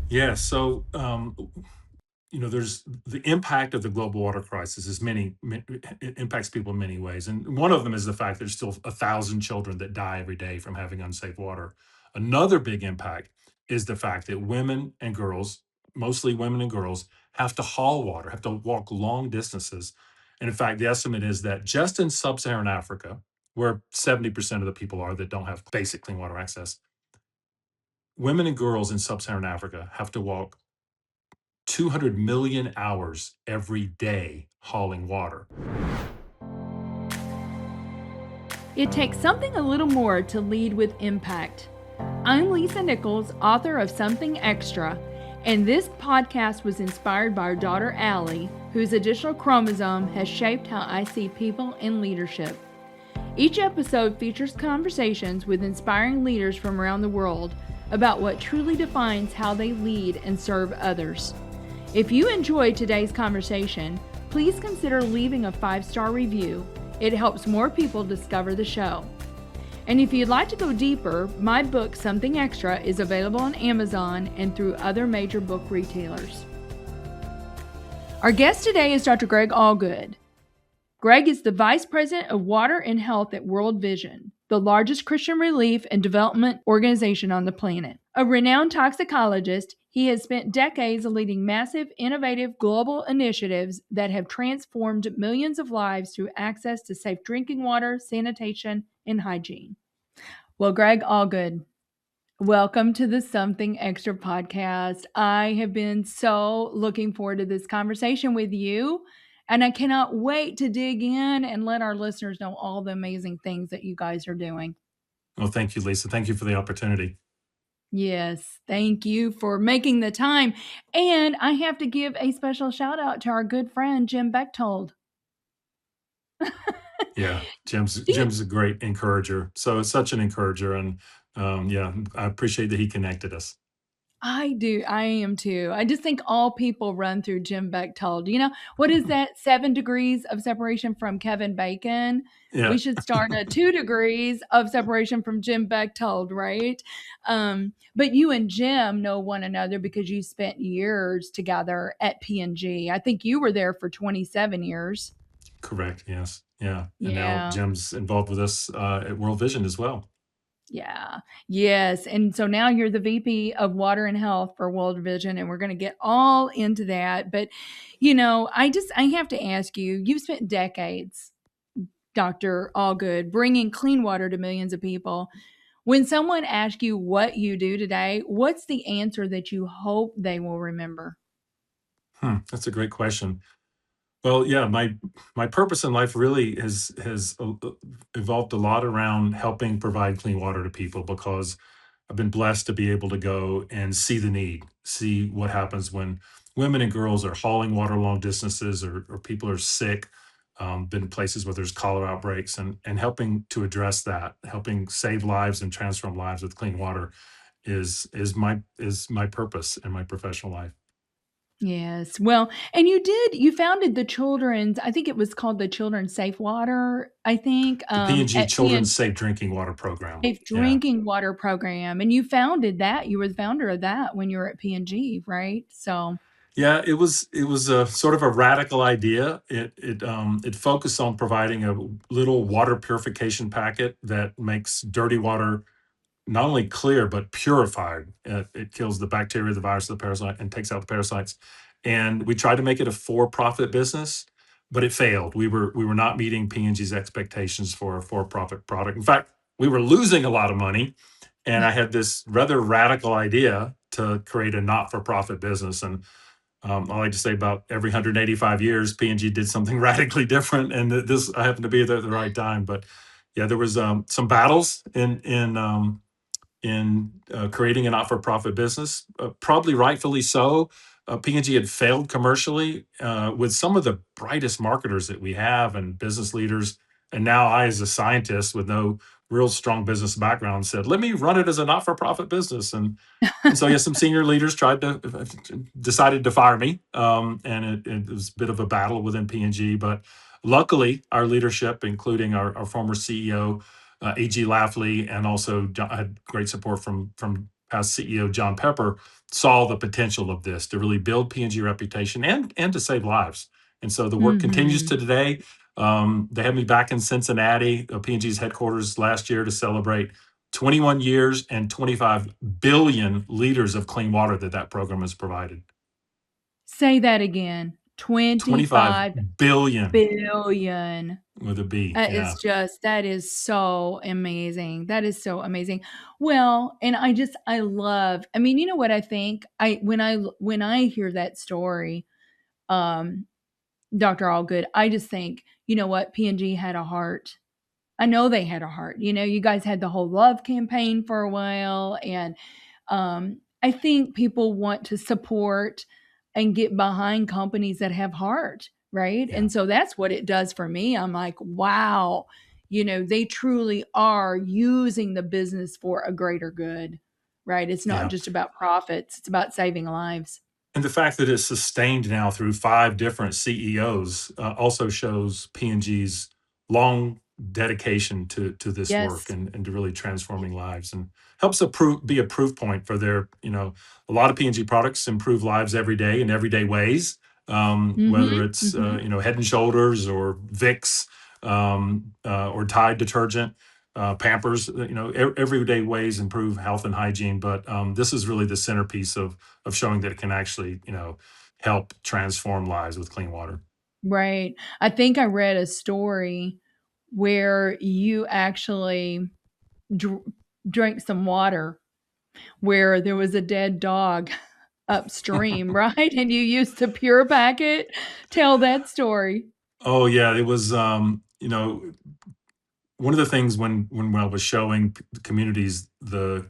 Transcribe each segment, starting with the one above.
Yeah. There's the impact of the global water crisis is it impacts people in many ways. And one of them is the fact there's still 1,000 children that die every day from having unsafe water. Another big impact is the fact that women and girls, mostly women and girls, have to haul water, have to walk long distances. And in fact, the estimate is that just in sub Saharan Africa, where 70% of the people are that don't have basic clean water access, women and girls in sub Saharan Africa have to walk 200 million hours every day hauling water. It takes something a little more to lead with impact. I'm Lisa Nichols, author of Something Extra, and this podcast was inspired by our daughter Allie, whose additional chromosome has shaped how I see people in leadership. Each episode features conversations with inspiring leaders from around the world about what truly defines how they lead and serve others. If you enjoyed today's conversation, please consider leaving a 5-star review. It helps more people discover the show. And if you'd like to go deeper, my book, Something Extra, is available on Amazon and through other major book retailers. Our guest today is Dr. Greg Allgood. Greg is the Vice President of Water and Health at World Vision, the largest Christian relief and development organization on the planet. A renowned toxicologist, he has spent decades leading massive, innovative global initiatives that have transformed millions of lives through access to safe drinking water, sanitation, and hygiene. Well, Greg Allgood, welcome to the Something Extra podcast. I have been so looking forward to this conversation with you, and I cannot wait to dig in and let our listeners know all the amazing things that you guys are doing. Well, thank you, Lisa. Thank you for the opportunity. Yes, thank you for making the time. And I have to give a special shout out to our good friend, Jim Bechtold. Yeah, Do you, Jim's a great encourager. So it's such an encourager, and yeah, I appreciate that he connected us. I do. I am too. I just think all people run through Jim Bechtold. You know, what is that? 7 degrees of separation from Kevin Bacon. Yeah, We should start at 2 degrees of separation from Jim Bechtold, right? But you and Jim know one another because you spent years together at P&G. I think you were there for 27 years. correct. Yes, yeah, and now Yeah. Jim's involved with us at World Vision as well. Yeah. Yes. And so now you're the VP of Water and Health for World Vision, and we're going to get all into that. But, I have to ask you, you've spent decades, Dr. Allgood, bringing clean water to millions of people. When someone asks you what you do today, what's the answer that you hope they will remember? That's a great question. Well, yeah, my purpose in life really has evolved a lot around helping provide clean water to people because I've been blessed to be able to go and see the need, see what happens when women and girls are hauling water long distances or people are sick, been in places where there's cholera outbreaks and helping to address that, helping save lives and transform lives with clean water is my purpose in my professional life. Yes. Well, and you founded the children's, I think it was called the Children's Safe Water, I think, The P&G at Children's Safe Drinking Water Program. Safe Yeah. Drinking Water Program, and you founded that. You were the founder of that when you were at P&G, right? So, Yeah, it was a sort of a radical idea. It focused on providing a little water purification packet that makes dirty water not only clear but purified. It kills the bacteria, the virus, the parasite, and takes out the parasites. And we tried to make it a for-profit business, but it failed. We were not meeting P&G's expectations for a for-profit product. In fact, we were losing a lot of money. And I had this rather radical idea to create a not-for-profit business. And I like to say about every 185 years, P&G did something radically different, and this I happened to be there at the right time. But yeah, there was some battles in creating a not-for-profit business, probably rightfully so. P&G had failed commercially with some of the brightest marketers that we have and business leaders. And now I, as a scientist with no real strong business background, said, "Let me run it as a not-for-profit business." And so, yeah, some senior leaders decided to fire me, and it was a bit of a battle within P&G. But luckily, our leadership, including our former CEO, A.G. Lafley, and also had great support from past CEO John Pepper saw the potential of this to really build P&G reputation and to save lives. And so the work continues Mm-hmm. to today. They had me back in Cincinnati, P&G's headquarters, last year to celebrate 21 years and 25 billion liters of clean water that program has provided. Say that again. 25 25 billion billion. with a B. Yeah. That is so amazing. That is so amazing. Well, and I love, I mean, you know what I think? When I hear that story, um, Dr. Allgood, I just think, you know what? P&G had a heart. I know they had a heart. You know, you guys had the whole love campaign for a while. And I think people want to support and get behind companies that have heart, right? Yeah. And so that's what it does for me. I'm like, wow, you know, they truly are using the business for a greater good, right? It's not Yeah. just about profits, it's about saving lives. And the fact that it's sustained now through 5 different CEOs also shows P&G's long dedication to this work Yes. and to really transforming lives, and helps be a proof point for their, a lot of P&G products improve lives every day in everyday ways, whether Mhm. it's, Mhm. Head and Shoulders or Vicks, or Tide detergent, Pampers, everyday ways improve health and hygiene. But this is really the centerpiece of showing that it can actually, help transform lives with clean water. Right. I think I read a story where you actually dr- drank some water where there was a dead dog upstream, right? And you used the pure packet. Tell that story. Oh yeah, it was, one of the things when I was showing the communities the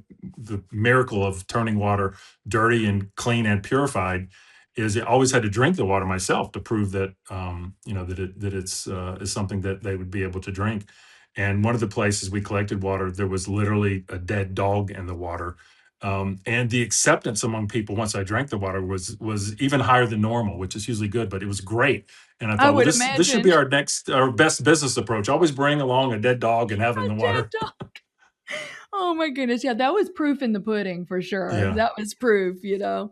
miracle of turning water dirty and clean and purified is I always had to drink the water myself to prove that, that it's is something that they would be able to drink. And one of the places we collected water, there was literally a dead dog in the water. And the acceptance among people once I drank the water was even higher than normal, which is usually good, but it was great. And I I thought, well, would this should imagine. be our best business approach. Always bring along a dead dog and have it in A the dead water. dog. Oh my goodness. Yeah, that was proof in the pudding for sure. Yeah. That was proof, you know.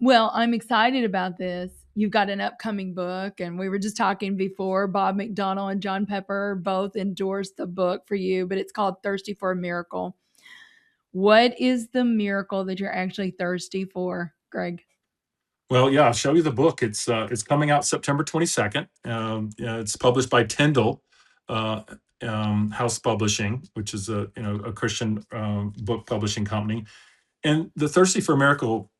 Well, I'm excited about this. You've got an upcoming book, and we were just talking before. Bob McDonnell and John Pepper both endorsed the book for you, but it's called Thirsty for a Miracle. What is the miracle that you're actually thirsty for, Greg? Well, yeah, I'll show you the book. It's coming out September 22nd. Yeah, it's published by Tyndall uh, House Publishing, which is a Christian book publishing company. And the Thirsty for a Miracle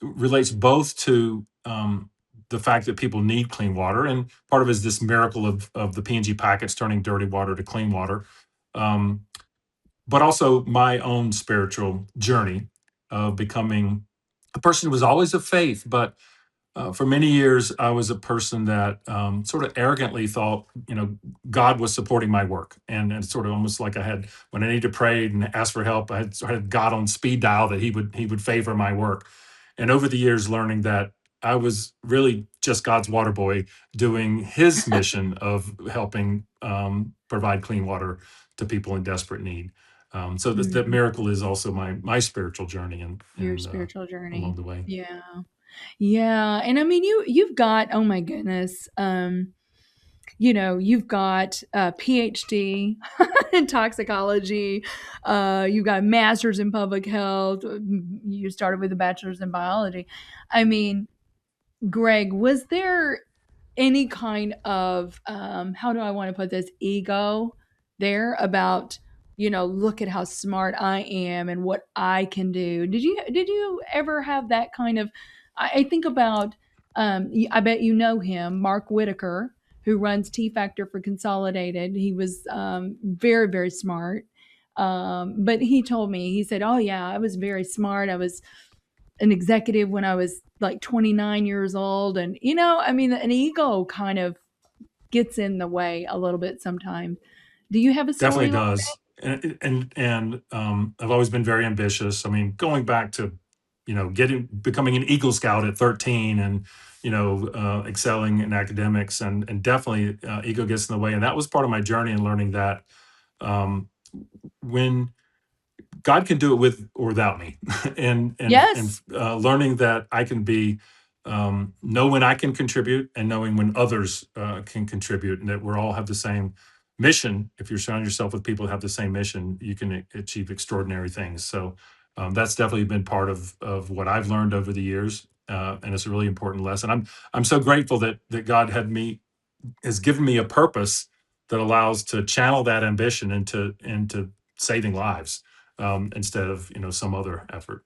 relates both to the fact that people need clean water, and part of it is this miracle of the P&G packets turning dirty water to clean water, um, but also my own spiritual journey of becoming a person who was always of faith, but for many years, I was a person that sort of arrogantly thought, God was supporting my work, and sort of almost like I had when I needed to pray and ask for help, I had God on speed dial that He would favor my work. And over the years, learning that I was really just God's water boy doing His mission of helping provide clean water to people in desperate need. So that Mm, miracle is also my spiritual journey your and spiritual along journey. the way. Yeah. Yeah. And I mean you've got, oh my goodness, you know, you've got a PhD in toxicology, you've got a master's in public health, you started with a bachelor's in biology. I mean, Greg, was there any kind of how do I want to put this, ego there about, you know, look at how smart I am and what I can do? Did you ever have that kind of, I think about I bet you know him, Mark Whitaker, who runs T Factor for Consolidated. He was very, very smart. But he told me, he said, oh yeah, I was very smart. I was an executive when I was like 29 years old. And, you know, I mean, an ego kind of gets in the way a little bit sometimes. Do you have a Definitely story like does. And I've always been very ambitious. I mean, going back to, becoming an Eagle Scout at 13 and, excelling in academics and definitely ego gets in the way. And that was part of my journey in learning that um, when God can do it with or without me, and Yes, learning that I can be know when I can contribute and knowing when others can contribute, and that we all have the same mission. If you're surrounding yourself with people who have the same mission, you can achieve extraordinary things. So that's definitely been part of what I've learned over the years, and it's a really important lesson. I'm so grateful that God has given me a purpose that allows to channel that ambition into saving lives, instead of some other effort.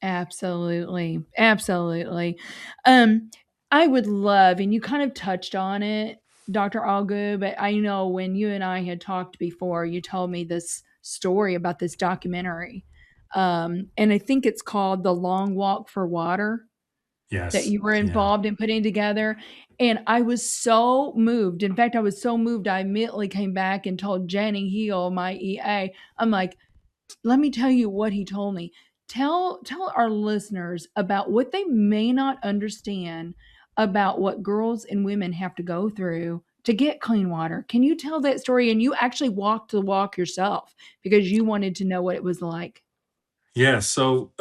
absolutely. Absolutely. Um, I would love, and you kind of touched on it, Dr. Allgood, but I know when you and I had talked before, you told me this story about this documentary. And I think it's called The Long Walk for Water, that Yes. you were Yeah. involved in putting together. And I was so moved. In fact, I was so moved, I immediately came back and told Jenny Heel, my EA, I'm like, let me tell you what he told me. Tell our listeners about what they may not understand about what girls and women have to go through to get clean water. Can you tell that story? And you actually walked the walk yourself because you wanted to know what it was like. Yeah. So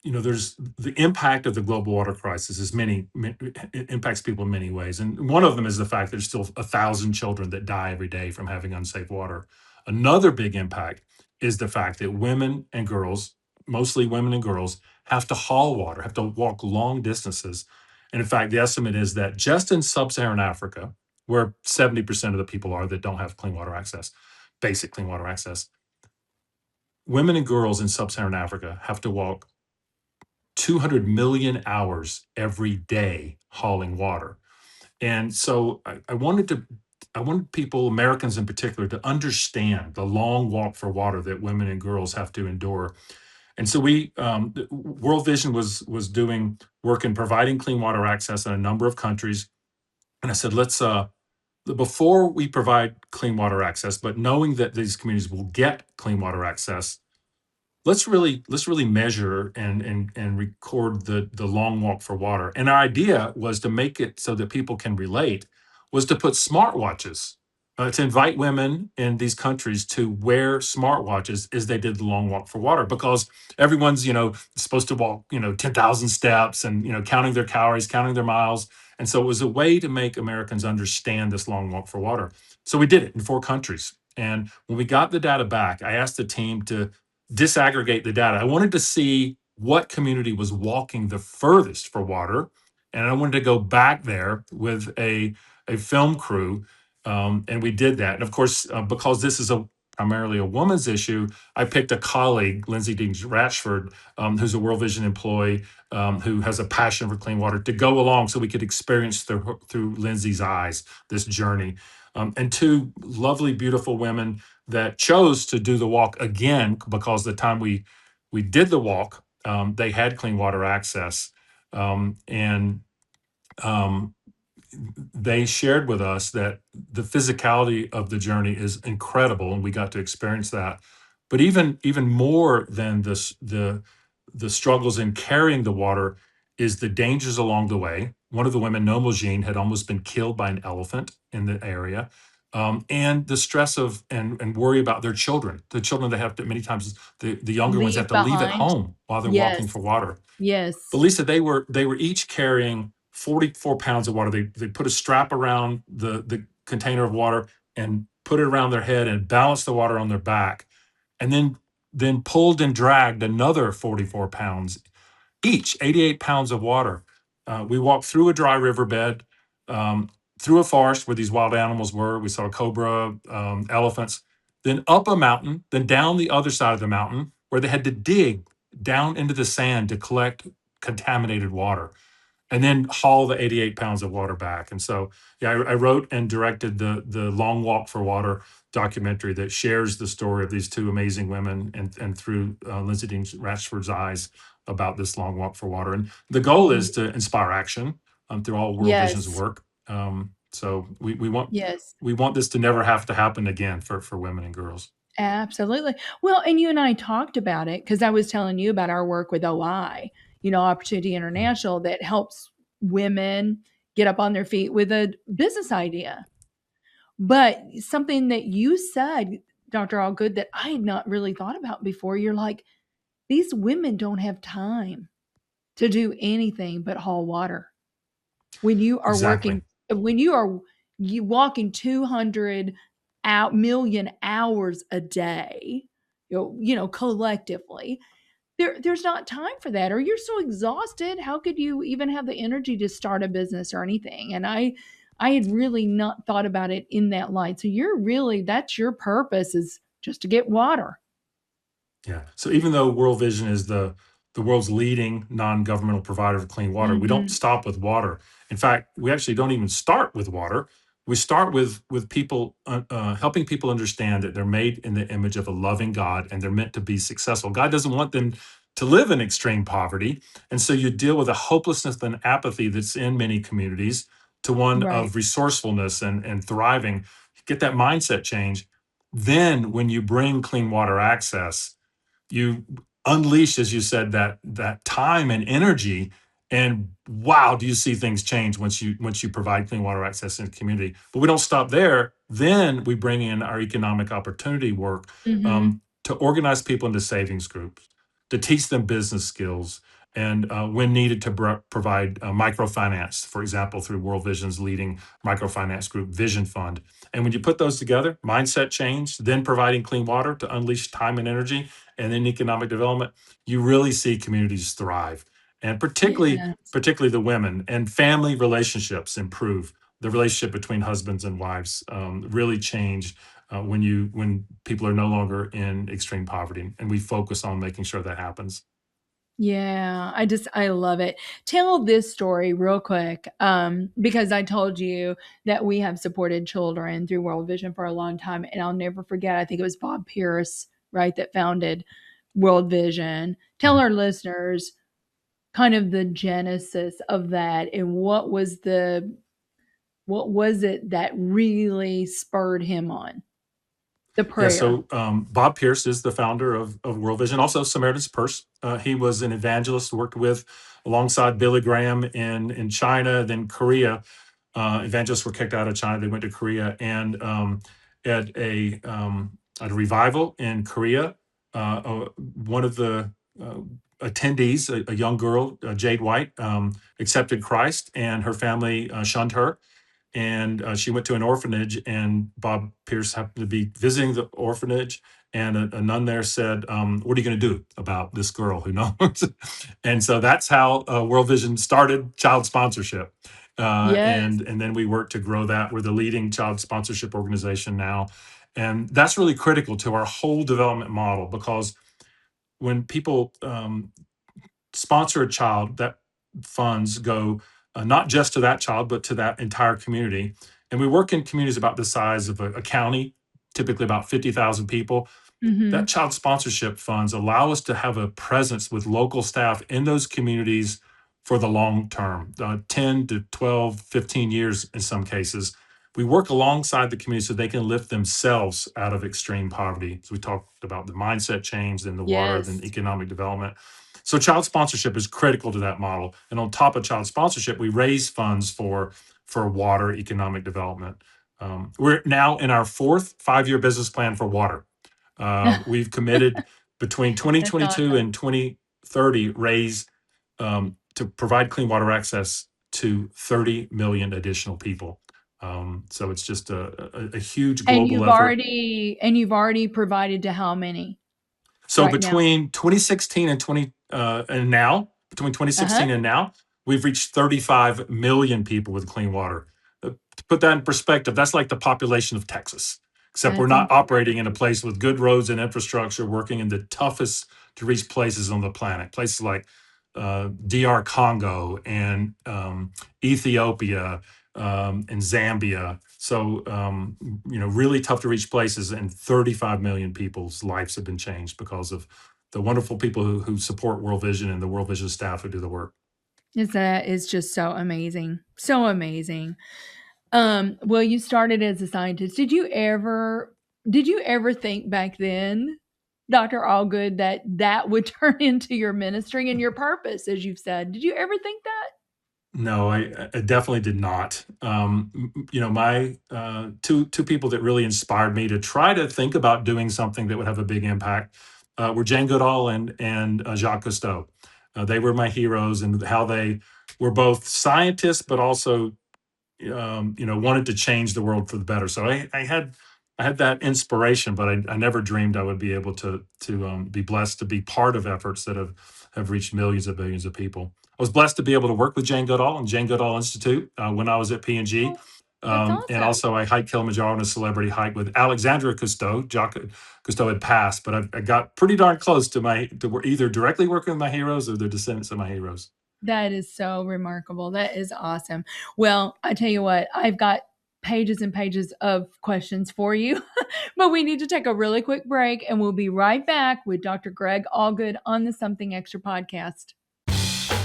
there's the impact of the global water crisis is it impacts people in many ways, and one of them is the fact there's still 1,000 children that die every day from having unsafe water. Another big impact is the fact that women and girls, mostly women and girls, have to haul water, have to walk long distances. And in fact, the estimate is that just in sub-Saharan Africa, where 70% of the people are that don't have clean water access, basic clean water access, women and girls in sub-Saharan Africa have to walk 200 million hours every day hauling water. And so I wanted people, Americans in particular, to understand the long walk for water that women and girls have to endure. And so World Vision was doing work in providing clean water access in a number of countries. And I said, before we provide clean water access, but knowing that these communities will get clean water access, let's really measure and record the long walk for water. And our idea was to make it so that people can relate, was to put smartwatches, to invite women in these countries to wear smartwatches as they did the long walk for water, because everyone's supposed to walk 10,000 steps, and counting their calories, counting their miles. And so it was a way to make Americans understand this long walk for water. So we did it in 4 countries. And when we got the data back, I asked the team to disaggregate the data. I wanted to see what community was walking the furthest for water, and I wanted to go back there with a film crew, and we did that. And of course, because this is a primarily a woman's issue, I picked a colleague, Lindsay Dean Ratchford, who's a World Vision employee, who has a passion for clean water, to go along so we could experience through Lindsay's eyes this journey. And two lovely, beautiful women that chose to do the walk again, because the time we did the walk, they had clean water access, and um, they shared with us that the physicality of the journey is incredible, and we got to experience that. But even more than the struggles in carrying the water is the dangers along the way. One of the women, Nomojine, had almost been killed by an elephant in the area. And the stress of and worry about their children. The children they have to many times the younger ones have Leave to leave at behind. home while they're walking Yes. for water. But Yes. Lisa, they were each carrying 44 pounds of water. They put a strap around the container of water and put it around their head and balanced the water on their back, and then pulled and dragged another 44 pounds each, 88 pounds of water. We walked through a dry riverbed, through a forest where these wild animals were. We saw cobra, elephants, then up a mountain, then down the other side of the mountain where they had to dig down into the sand to collect contaminated water and then haul the 88 pounds of water back. And so, yeah, I wrote and directed the Long Walk for Water documentary that shares the story of these two amazing women, and through Lindsay Dean Ratchford's eyes about this long walk for water. And the goal is to inspire action through all World Vision's Yes. work. So Yes. we want this to never have to happen again for women and girls. Absolutely. Well, and you and I talked about it because I was telling you about our work with OI, Opportunity International, that helps women get up on their feet with a business idea. But something that you said Dr. Allgood, that I had not really thought about before. You're like, these women don't have time to do anything but haul water. When you are Exactly. working, when you walking 200 out million hours a day, collectively, there's not time for that, or you're so exhausted. How could you even have the energy to start a business or anything? And I had really not thought about it in that light. So that's your purpose, is just to get water. Yeah. So even though World Vision is the world's leading non-governmental provider of clean water, we don't Hmm. stop with water. In fact, we actually don't even start with water. We start with people helping people understand that they're made in the image of a loving God and they're meant to be successful. God doesn't want them to live in extreme poverty, and so you deal with the hopelessness and apathy that's in many communities to one Right. of resourcefulness and thriving. Get that mindset change. Then, when you bring clean water access, you unleash, as you said, that time and energy, and wow, do you see things change once you provide clean water access in the community. But we don't stop there. Then we bring in our economic opportunity work, Hmm. to organize people into savings groups, to teach them business skills, and when needed, to provide microfinance, for example, through World Vision's leading microfinance group, Vision Fund. And when you put those together, mindset change, then providing clean water to unleash time and energy, and then economic development, you really see communities thrive. And particularly, Yes. particularly the women, and family relationships improve. The relationship between husbands and wives really change when people are no longer in extreme poverty, and we focus on making sure that happens. Yeah, I love it. Tell this story real quick, because I told you that we have supported children through World Vision for a long time, and I'll never forget. I think it was Bob Pierce, right, that founded World Vision. Tell Mhm. our listeners kind of the genesis of that, and what was it that really spurred him on the Yeah, prayer? so Bob Pierce is the founder of World Vision, also Samaritan's Purse. He was an evangelist, worked with alongside Billy Graham in China, then Korea. Evangelists were kicked out of China. They went to Korea, and at a revival in Korea, one of the uh, attendees, a young girl, Jade White, accepted Christ, and her family shunned her, and she went to an orphanage, and Bob Pierce happened to be visiting the orphanage, and a nun there said, what are you going to do about this girl who knows? And so that's how World Vision started child sponsorship, Yes. and then we worked to grow that. We're the leading child sponsorship organization now, and that's really critical to our whole development model, because when people sponsor a child, that funds go not just to that child, but to that entire community. And we work in communities about the size of a county, typically about 50,000 people. That Hmm. child sponsorship funds allow us to have a presence with local staff in those communities for the long term, 10 to 12, 15 years in some cases. We work alongside the community so they can lift themselves out of extreme poverty. So we talked about the mindset change, then the water, then Yes. economic development. So child sponsorship is critical to that model. And on top of child sponsorship, we raise funds for water economic development. We're now in our fourth 5-year business plan for water. We've committed between That's 2022 awesome. and 2030 raise to provide clean water access to 30 million additional people. So it's just a huge And global effort. you've already provided to how many So right now? between 2016 and 20 and now, between Uh-huh. 2016 and now, we've reached 35 million people with clean water. To put that in perspective, that's like the population of Texas, except we're That's not operating in a incredible. place with good roads and infrastructure, working in the toughest to reach places on the planet, places like DR Congo and Ethiopia and Zambia. So, really tough to reach places, and 35 million people's lives have been changed because of the wonderful people who support World Vision and the World Vision staff who do the work. That is just so amazing. So amazing. Well, you started as a scientist. Did you ever think back then, Dr. Allgood, that would turn into your ministry and your purpose, as you've said? Did you ever think that? No, I definitely did not. My two people that really inspired me to try to think about doing something that would have a big impact were Jane Goodall and Jacques Cousteau. They were my heroes, and how they were both scientists, but also wanted to change the world for the better. So I had that inspiration, but I never dreamed I would be able to be blessed to be part of efforts that have reached millions of billions of people. I was blessed to be able to work with Jane Goodall and Jane Goodall Institute when I was at P&G. Oh, that's And awesome. also I hiked Kilimanjaro on a celebrity hike with Alexandra Cousteau. Jacques Cousteau had passed, but I got pretty darn close to either directly working with my heroes or the descendants of my heroes. That is so remarkable. That is awesome. Well, I tell you what, I've got pages and pages of questions for you, but we need to take a really quick break and we'll be right back with Dr. Greg Allgood on the Something Extra podcast.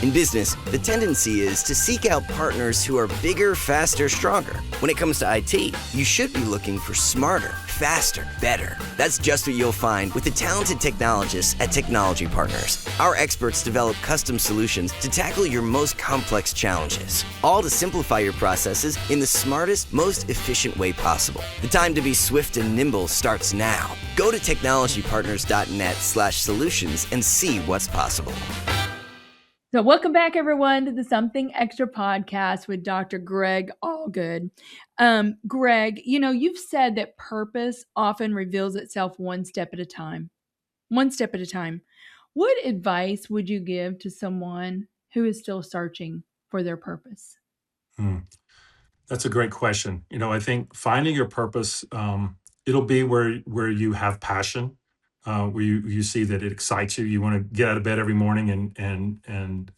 In business, the tendency is to seek out partners who are bigger, faster, stronger. When it comes to IT, you should be looking for smarter, faster, better. That's just what you'll find with the talented technologists at Technology Partners. Our experts develop custom solutions to tackle your most complex challenges, all to simplify your processes in the smartest, most efficient way possible. The time to be swift and nimble starts now. Go to technologypartners.net/solutions and see what's possible. So, welcome back, everyone, to the Something Extra podcast with Dr. Greg Allgood. Greg, you've said that purpose often reveals itself one step at a time. One step at a time. What advice would you give to someone who is still searching for their purpose? Hmm. That's a great question. I think finding your purpose, it'll be where you have passion, where you see that it excites you. You want to get out of bed every morning and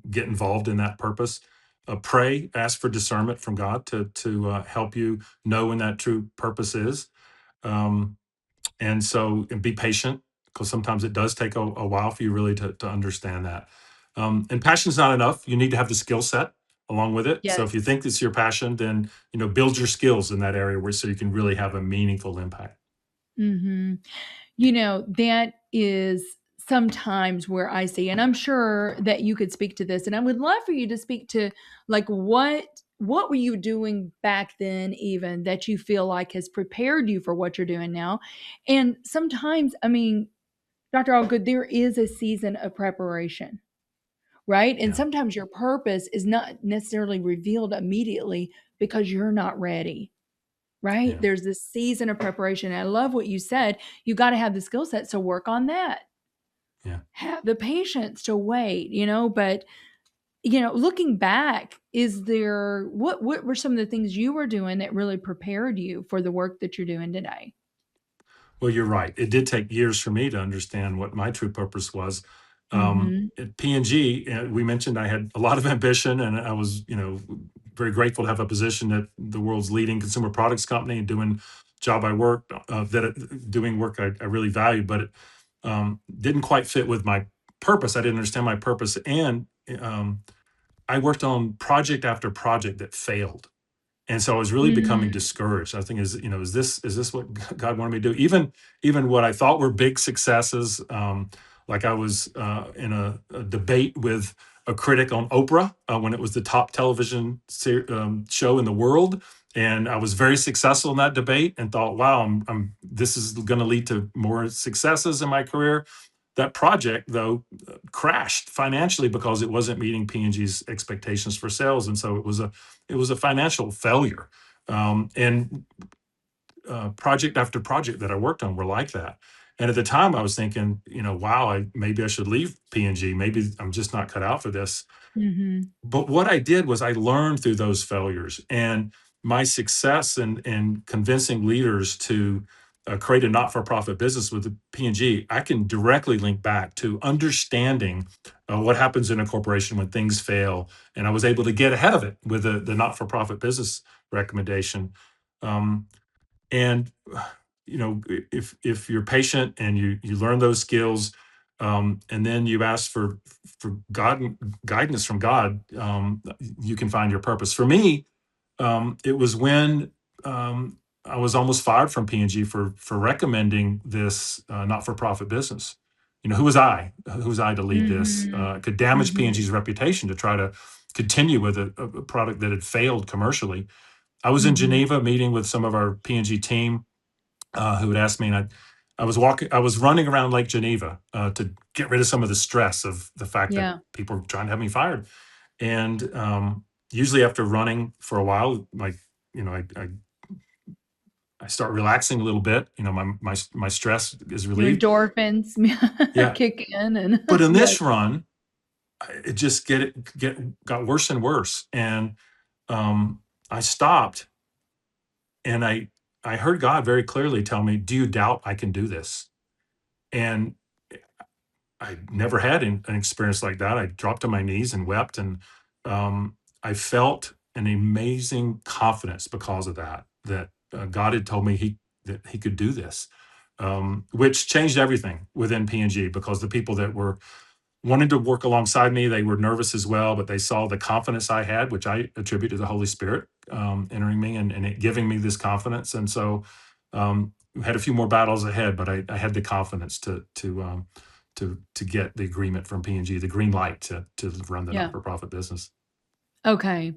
get involved in that purpose. Pray, ask for discernment from God to help you know when that true purpose is. Um, and be patient, because sometimes it does take a while for you really to understand that. And passion's not enough. You need to have the skill set along with it. So if you Yes. think it's your passion, then build your skills in that area so you can really have a meaningful impact. Hmm. That is sometimes where I see, and I'm sure that you could speak to this, and I would love for you to speak to like what were you doing back then even that you feel like has prepared you for what you're doing now? And sometimes, I mean, Dr. Allgood, there is a season of preparation, right? And Yeah, sometimes your purpose is not necessarily revealed immediately because you're not ready, right? yeah, There's this season of preparation. And I love what you said. You got to have the skill set. So work on that. yeah. Have the patience to wait, but looking back, is there what were some of the things you were doing that really prepared you for the work that you're doing today? Well, you're right. It did take years for me to understand what my true purpose was. Mhm. At P&G, we mentioned I had a lot of ambition, and I was, very grateful to have a position at the world's leading consumer products company and doing job I worked doing work I really valued, but it didn't quite fit with my purpose. I didn't understand my purpose, and um, I worked on project after project that failed, and so I was really becoming Mm. discouraged. I think is this what God wanted me to do? Even what I thought were big successes, like I was in a debate with a critic on Oprah when it was the top television show in the world, and I was very successful in that debate, and thought, wow, this is going to lead to more successes in my career. That project, though, crashed financially because it wasn't meeting P&G's expectations for sales, and so it was a financial failure. And project after project that I worked on were like that. And at the time, I was thinking, wow, maybe I should leave P&G. Maybe I'm just not cut out for this. Mhm. But what I did was I learned through those failures, and my success in convincing leaders to create a not-for-profit business with the P&G, I can directly link back to understanding what happens in a corporation when things fail, and I was able to get ahead of it with the not-for-profit business recommendation. Um, and if you're patient and you learn those skills, and then you ask for guidance from God, you can find your purpose. For me, it was when I was almost fired from P&G for recommending this not-for-profit business. Who was I? Who was I to lead this? Mhm. It could damage Mhm. P&G's reputation to try to continue with a product that had failed commercially. I was in Mm-hmm. Geneva meeting with some of our P&G team who had asked me, and I was running around Lake Geneva to get rid of some of the stress of the fact that Yeah. people were trying to have me fired. And usually after running for a while, like, you know, I start relaxing a little bit. You know, my stress is Your relieved. endorphins Yeah. kick in, and But in yes. this run, it just got worse and worse. And I stopped, and I heard God very clearly tell me, "Do you doubt I can do this?" And I never had an experience like that. I dropped to my knees and wept, and I felt an amazing confidence because of that. That God had told me that He could do this, which changed everything within P&G, because the people that were wanted to work alongside me, they were nervous as well, but they saw the confidence I had, which I attribute to the Holy Spirit entering me and it giving me this confidence. And so we had a few more battles ahead, but I had the confidence to get the agreement from P&G, the green light to run the Yeah. not-for-profit business. Okay.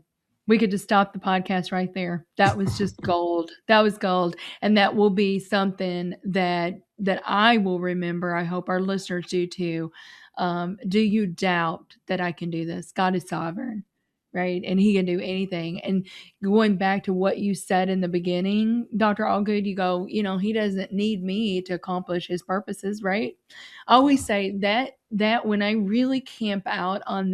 We could just stop the podcast right there. That was just gold. That was gold. And that will be something that I will remember. I hope our listeners do too. Do you doubt that I can do this? God is sovereign, right? And He can do anything. And going back to what you said in the beginning, Dr. Allgood, you go, He doesn't need me to accomplish His purposes, right? I always say that when I really camp out on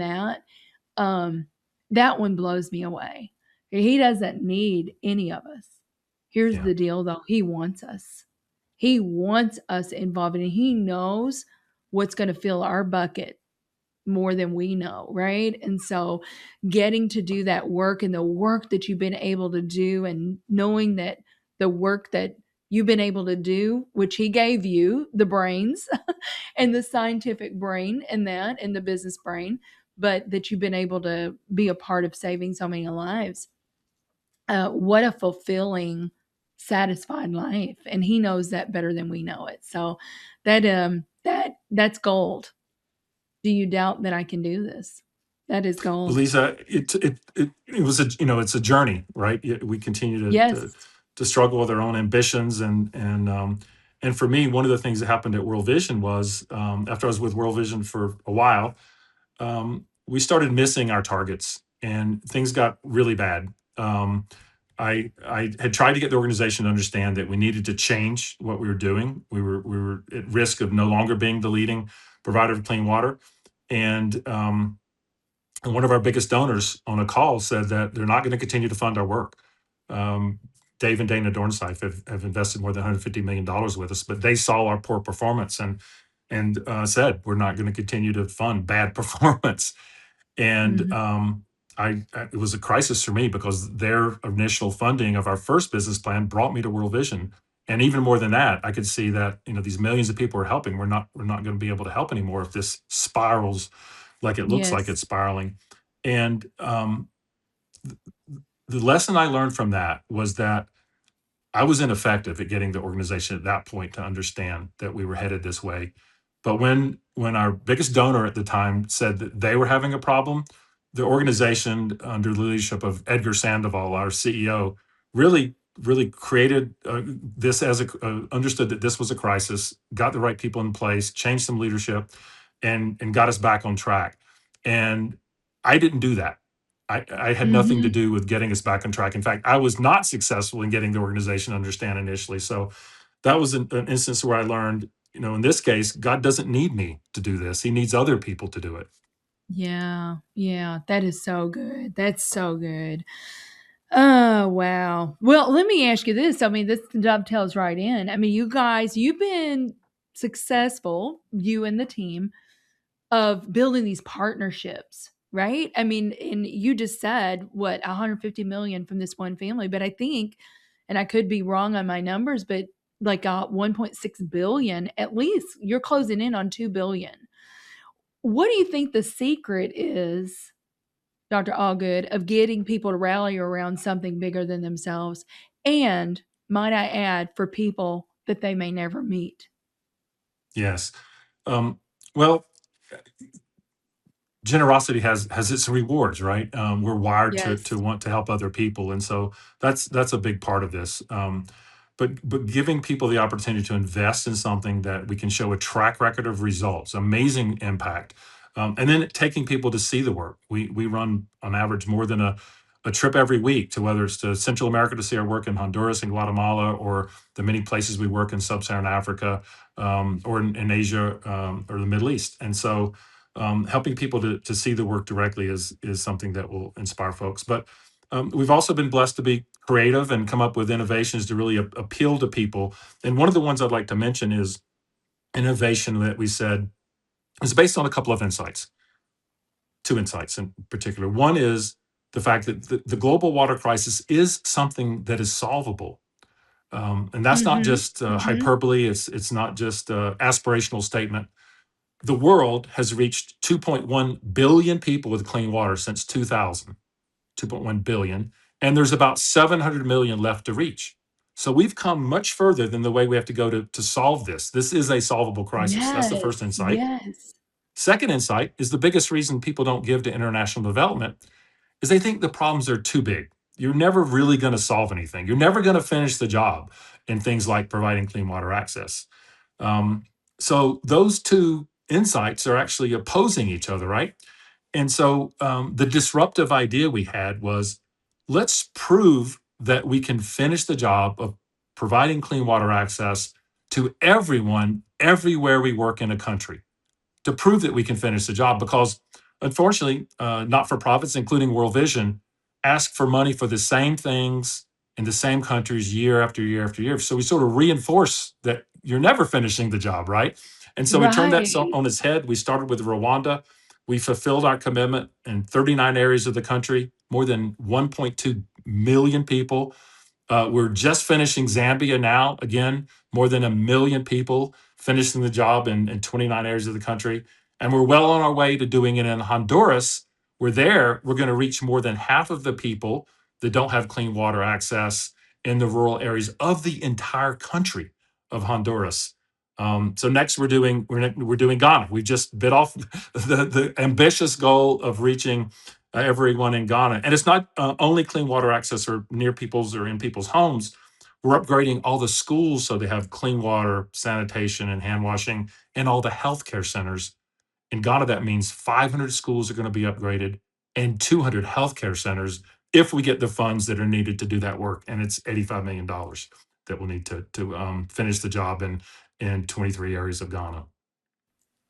um, that one blows me away. He doesn't need any of us. Here's Yeah. the deal though. He wants us. He wants us involved, and He knows what's going to fill our bucket more than we know, right? And so getting to do that work, and the work that you've been able to do, and knowing that the work that you've been able to do, which He gave you the brains and the scientific brain and the business brain, but that you've been able to be a part of saving so many lives. What a fulfilling, satisfied life. And He knows that better than we know it. So that's gold. Do you doubt that I can do this? That is Well, gold. Lisa, it was it's a journey, right? We continue Yes. to struggle with our own ambitions, and for me, one of the things that happened at World Vision was after I was with World Vision for a while, we started missing our targets, and things got really bad. I had tried to get the organization to understand that we needed to change what we were doing. We were at risk of no longer being the leading provider of clean water, and and one of our biggest donors on a call said that they're not going to continue to fund our work. Um, Dave and Dana Dornsife have invested more than $150 million with us, but they saw our poor performance and said we're not going to continue to fund bad performance. And Mhm. it was a crisis for me, because their initial funding of our first business plan brought me to World Vision. And even more than that, I could see that these millions of people we're helping, we're not going to be able to help anymore if this spirals like it looks like Yes. it's spiraling. And the lesson I learned from that was that I was ineffective at getting the organization at that point to understand that we were headed this way. But when our biggest donor at the time said that they were having a problem, the organization under the leadership of Edgar Sandoval, our CEO, really created this as understood that this was a crisis, got the right people in place, changed some leadership, and got us back on track. And I didn't do that. I had nothing to Mhm. do with getting us back on track. In fact, I was not successful in getting the organization to understand initially. So that was an instance where I learned, in this case, God doesn't need me to do this. He needs other people to do it. Yeah. Yeah. That is so good. That's so good. Oh, wow. Well, let me ask you this. I mean, this dovetails right in. I mean, you guys, you've been successful, you and the team, of building these partnerships, right? I mean, and you just said what 150 million from this one family, but I think, and I could be wrong on my numbers, but like 1.6 billion, at least you're closing in on 2 billion. What do you think the secret is, Dr. Allgood, of getting people to rally around something bigger than themselves? And might I add, for people that they may never meet? Yes. Um, well, generosity has its rewards, right? We're wired to Yes. want to help other people, and so that's a big part of this. But giving people the opportunity to invest in something that we can show a track record of results, amazing impact, and then taking people to see the work. We run on average more than a trip every week to, whether it's to Central America to see our work in Honduras and Guatemala, or the many places we work in Sub-Saharan Africa, or in Asia, or the Middle East. And so helping people to see the work directly is something that will inspire folks. But we've also been blessed to be creative and come up with innovations to really appeal to people. And one of the ones I'd like to mention is innovation that we said is based on a couple of insights, two insights in particular. One is the fact that the global water crisis is something that is solvable. And that's not Mm-hmm. just Mm-hmm. hyperbole. It's not just aspirational statement. The world has reached 2.1 billion people with clean water since 2000, 2.1 billion, and there's about 700 million left to reach. So we've come much further than the way we have to go to solve this. This is a solvable crisis. That's the first Yes. insight. Yes. Second insight is the biggest reason people don't give to international development is they think the problems are too big. You're never really going to solve anything. You're never going to finish the job in things like providing clean water access. Um, so those two insights are actually opposing each other, right? And so the disruptive idea we had was, let's prove that we can finish the job of providing clean water access to everyone, everywhere we work in a country, to prove that we can finish the job. Because unfortunately, not for profits, including World Vision, ask for money for the same things in the same countries year after year after year. So we sort of reinforce that you're never finishing the job, right? And so we turned that Right. on its head. We started with Rwanda. We fulfilled our commitment in 39 areas of the country, more than 1.2 million people. We're just finishing Zambia now. Again, more than 1 million people finishing the job in 29 areas of the country. And we're well on our way to doing it in Honduras. We're going to reach more than half of the people that don't have clean water access in the rural areas of the entire country of Honduras. So next we're doing Ghana. We just bit off the ambitious goal of reaching everyone in Ghana. And it's not only clean water access or near people's or in people's homes. We're upgrading all the schools so they have clean water, sanitation, and hand washing, and all the healthcare centers. In Ghana, that means 500 schools are going to be upgraded and 200 healthcare centers if we get the funds that are needed to do that work. And it's $85 million that we'll need to finish the job in 23 areas of Ghana.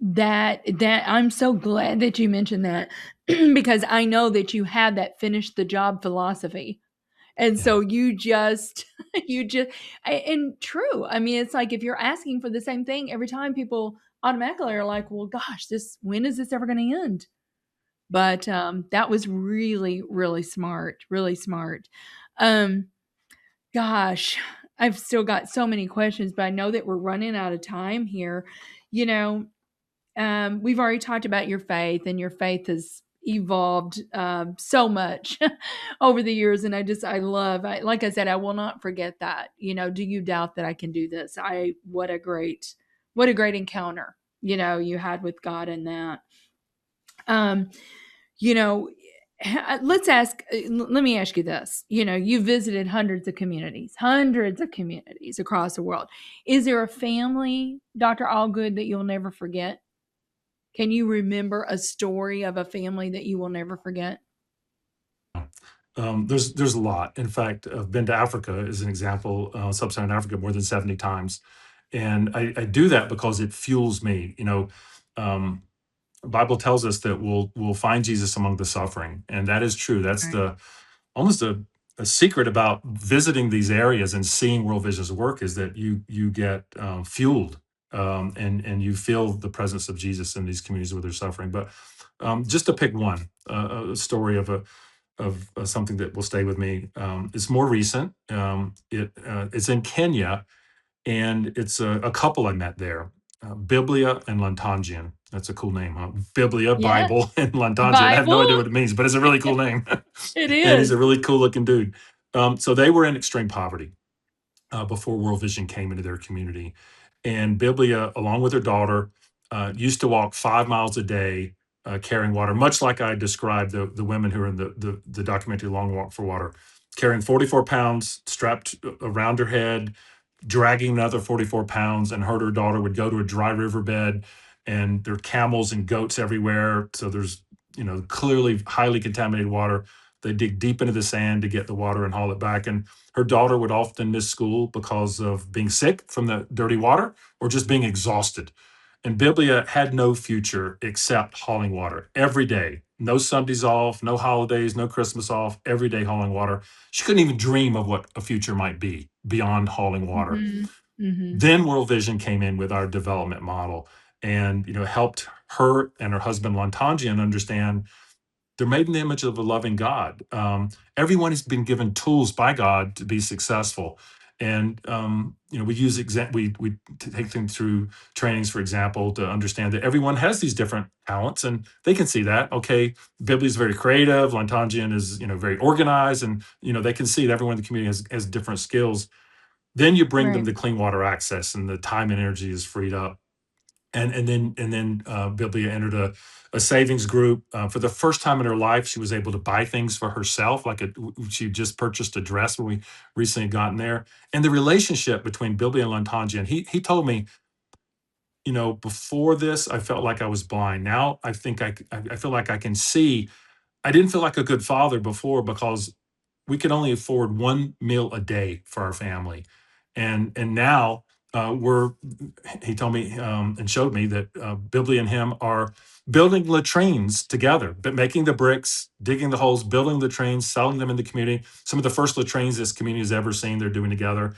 That I'm so glad that you mentioned that because I know that you had that finish the job philosophy. And Yeah. so you just you just and true. I mean, it's like if you're asking for the same thing every time, people automatically are like, "Well, gosh, this when is this ever going to end?" But that was really, really smart, really smart. Um, Gosh, I've still got so many questions, but I know that we're running out of time here. You know, we've already talked about your faith, and your faith has evolved so much over the years. And like I said, I will not forget that. You know, do you doubt that I can do this? What a great encounter, you had with God in that. Um, you know, let me ask you this. You visited hundreds of communities across the world. Is there a family, Dr. Allgood, that you'll never forget? Can you remember a story of a family that you will never forget? There's a lot. In fact, I've been to Africa as an example, sub-Saharan Africa more than 70 times, and I do that because it fuels me. Um, the Bible tells us that we'll find Jesus among the suffering, and that is true. That's Right. the almost a secret about visiting these areas and seeing World Vision's work, is that you get fueled, and you feel the presence of Jesus in these communities where they're suffering. But just to pick one, a story of something that will stay with me. It's more recent. It's in Kenya, and it's a couple I met there, Biblia and Lantangian. That's a cool name, huh? Biblia, Yeah. Bible, and Lantangian. I have no idea Bible? what it means, but it's a really cool name. It And he's a is. really cool looking dude. So they were in extreme poverty before World Vision came into their community. And Biblia, along with her daughter, used to walk 5 miles a day carrying water, much like I described the women who are in the documentary Long Walk for Water, carrying 44 pounds strapped around her head, dragging another 44 pounds, and her daughter would go to a dry riverbed, and there are camels and goats everywhere. So there's, clearly highly contaminated water. They dig deep into the sand to get the water and haul it back. And her daughter would often miss school because of being sick from the dirty water or just being exhausted. And Biblia had no future except hauling water every day. No Sundays off, no holidays, no Christmas off, every day hauling water. She couldn't even dream of what a future might be beyond hauling water. Mhm. Mhm. Then World Vision came in with our development model and helped her and her husband Lantangian understand they're made in the image of a loving God. Everyone has been given tools by God to be successful, and we use we take them through trainings, for example, to understand that everyone has these different talents, and they can see that. Okay, Bibli is very creative. Lantangian is very organized, and they can see that everyone in the community has different skills. Then you bring them Right. the clean water access, and the time and energy is freed up. And then Biblia entered a savings group. For the first time in her life, she was able to buy things for herself. She just purchased a dress when we recently gotten there. And the relationship between Biblia and Lantangi, and he told me, before this, I felt like I was blind. Now I think I feel like I can see. I didn't feel like a good father before because we could only afford one meal a day for our family, and now we're. He told me and showed me that Biblia and him are building latrines together, but making the bricks, digging the holes, building latrines, selling them in the community. Some of the first latrines this community has ever seen. They're doing together.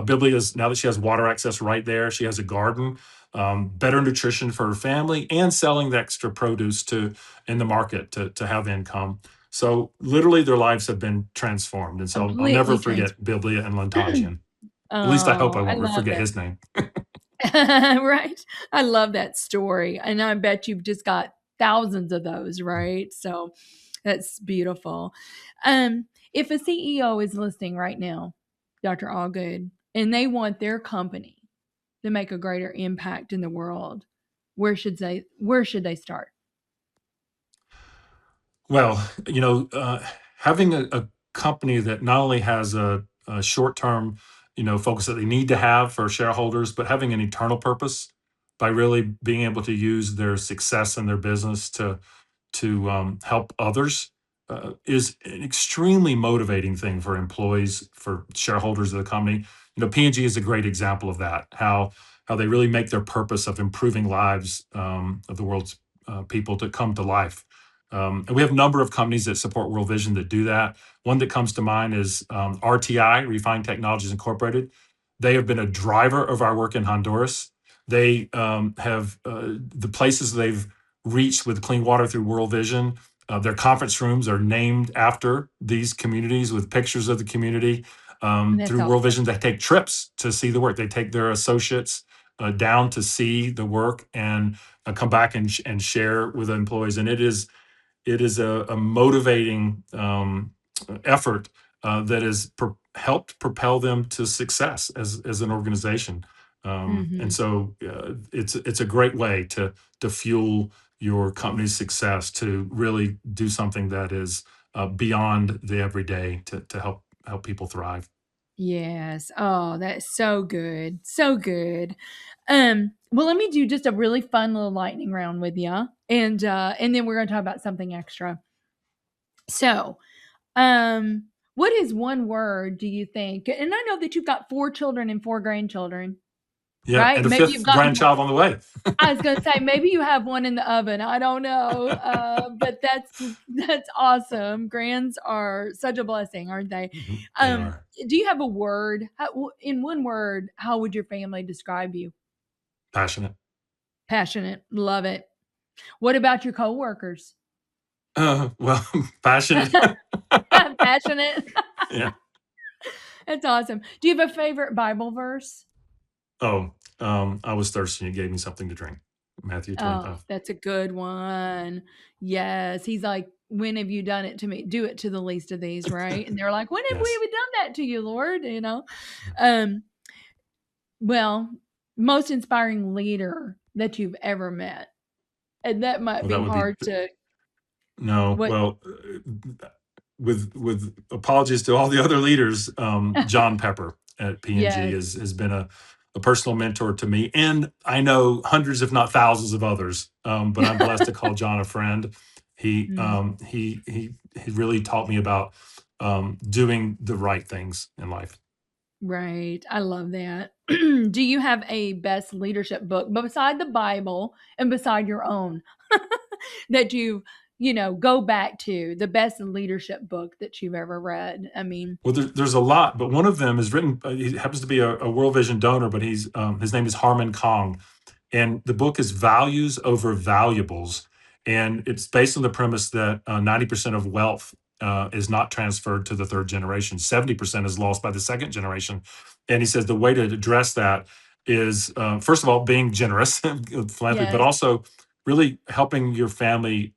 Biblia is, now that she has water access right there. She has a garden, better nutrition for her family, and selling the extra produce to in the market to have income. So literally their lives have been transformed. And so I'll never Completely forget transformed. Biblia and Lantagian. At least I hope I Oh, I won't love forget that. his name. Right? I love that story, and I bet you've just got thousands of those, right? So that's beautiful. If a CEO is listening right now, Dr. Allgood, and they want their company to make a greater impact in the world, where should they start? Well, having a company that not only has a short-term, focus that they need to have for shareholders, but having an eternal purpose by really being able to use their success in their business to help others is an extremely motivating thing for employees, for shareholders of the company. P&G is a great example of that. How they really make their purpose of improving lives of the world's people to come to life. And we have a number of companies that support World Vision that do that. One that comes to mind is RTI, Refined Technologies Incorporated. They have been a driver of our work in Honduras. They have the places they've reached with clean water through World Vision. Their conference rooms are named after these communities with pictures of the community. That's Through World awesome. Vision, they take trips to see the work. They take their associates down to see the work and come back and share with the employees. And it is a motivating effort that has helped propel them to success as an organization. And Mhm. so it's a great way to fuel your company's success, to really do something that is beyond the everyday to help people thrive. Yes. Oh, that's so good. So good. Well, let me do just a really fun little lightning round with you, and then we're going to talk about something extra. So, what is one word do you think? And I know that you've got 4 children and 4 grandchildren, Yeah, right? and a Maybe you've fifth got more. grandchild on the way. I was gonna say maybe you have one in the oven. I don't know, but that's awesome. Grands are such a blessing, aren't they? Mhm, they Um, are do you have a word? In one word, how would your family describe you? passionate. Passionate. Love it. What about your coworkers? Well, passionate. Passionate. Yeah. That's awesome. Do you have a favorite Bible verse? Oh, I was thirsty. You gave me something to drink. Matthew Oh, 25. that's a good one. Yes, he's like, "When have you done it to me? Do it to the least of these," right? And they're like, "When have we Yes. ever done that to you, Lord?" Um, well, most inspiring leader that you've ever met. And that might Well, be that would be hard to no. what Well, with apologies to all the other leaders, John Pepper at P&G Yes. has been a personal mentor to me, and I know hundreds, if not thousands, of others. But I'm blessed to call John a friend. He Mm, um, he he he really taught me about doing the right things in life. right. I love that. Do you have a best leadership book beside the Bible and beside your own that you go back to, the best leadership book that you've ever read? I mean, Well, there's a lot, but one of them is written. He happens to be a World Vision donor, but his name is Harmon Kong, and the book is Values Over Valuables, and it's based on the premise that 90% of wealth is not transferred to the third generation. 70% is lost by the second generation, and he says the way to address that is first of all being generous, with philanthropy, but yes. also really helping your family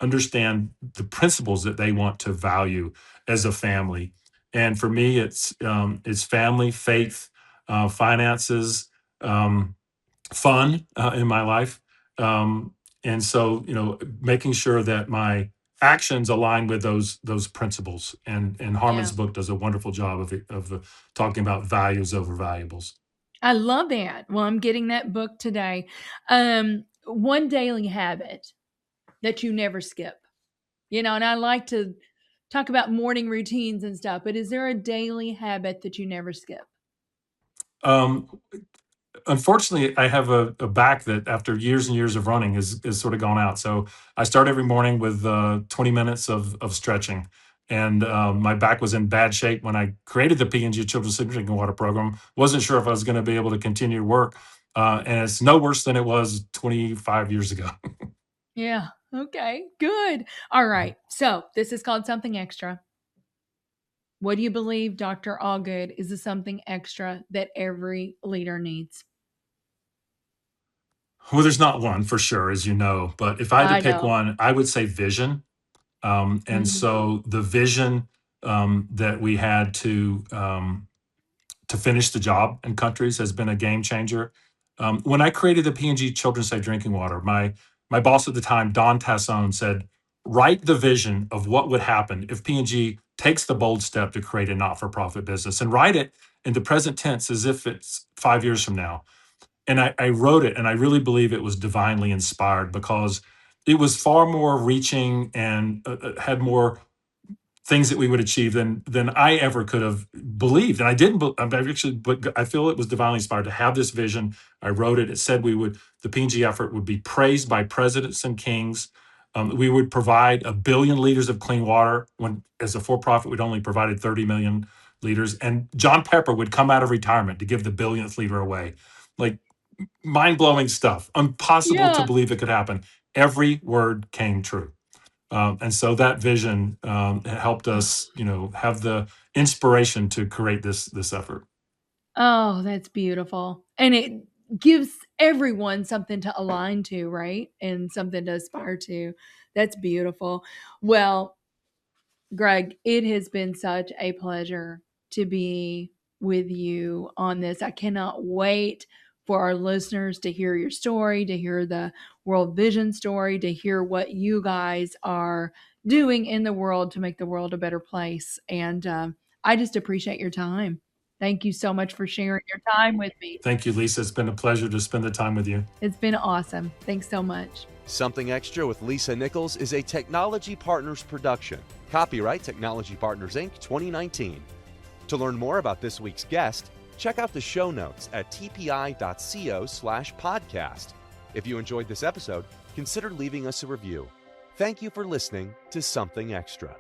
understand the principles that they want to value as a family. And for me, it's family, faith, finances, um, fun in my life, and so making sure that my actions align with those principles. And Harmon's Yeah. book does a wonderful job talking about values over valuables. I love that. Well, I'm getting that book today. One daily habit that you never skip. And I like to talk about morning routines and stuff, but is there a daily habit that you never skip? Um, Unfortunately, I have a back that after years and years of running is sort of gone out. So I start every morning with 20 minutes of stretching. And my back was in bad shape when I created the P&G Children's Sleep Drinking Water Program. Wasn't sure if I was going to be able to continue to work. And it's no worse than it was 25 years ago. Yeah. Okay. Good. All right. So this is called Something Extra. What do you believe, Dr. Allgood, is the something extra that every leader needs? Well, there's not one for sure, as you know. But if I had to I pick know. one, I would say vision. And Mhm. so the vision that we had to finish the job in countries has been a game changer. When I created the P&G Children's Safe Drinking Water, my boss at the time, Don Tassone, said, "Write the vision of what would happen if P&G takes the bold step to create a not-for-profit business, and write it in the present tense as if it's 5 years from now." And I wrote it, and I really believe it was divinely inspired because it was far more reaching and had more things that we would achieve than I ever could have believed. And I didn't. But I feel it was divinely inspired to have this vision. I wrote it. It said the P&G effort would be praised by presidents and kings. We would provide 1 billion liters of clean water when, as a for-profit, we'd only provided 30 million liters. And John Pepper would come out of retirement to give the billionth liter away. Like mind-blowing stuff. Impossible to Yeah. believe it could happen. Every word came true. And so that vision helped us, have the inspiration to create this effort. Oh, that's beautiful. And it gives everyone something to align to, right? And something to aspire to. That's beautiful. Well, Greg, it has been such a pleasure to be with you on this. I cannot wait for our listeners to hear your story, to hear the World Vision story, to hear what you guys are doing in the world to make the world a better place. And I just appreciate your time. Thank you so much for sharing your time with me. Thank you, Lisa. It's been a pleasure to spend the time with you. It's been awesome. Thanks so much. Something Extra with Lisa Nichols is a Technology Partners production. Copyright Technology Partners, Inc. 2019. To learn more about this week's guest, check out the show notes at tpi.co/podcast. If you enjoyed this episode, consider leaving us a review. Thank you for listening to Something Extra.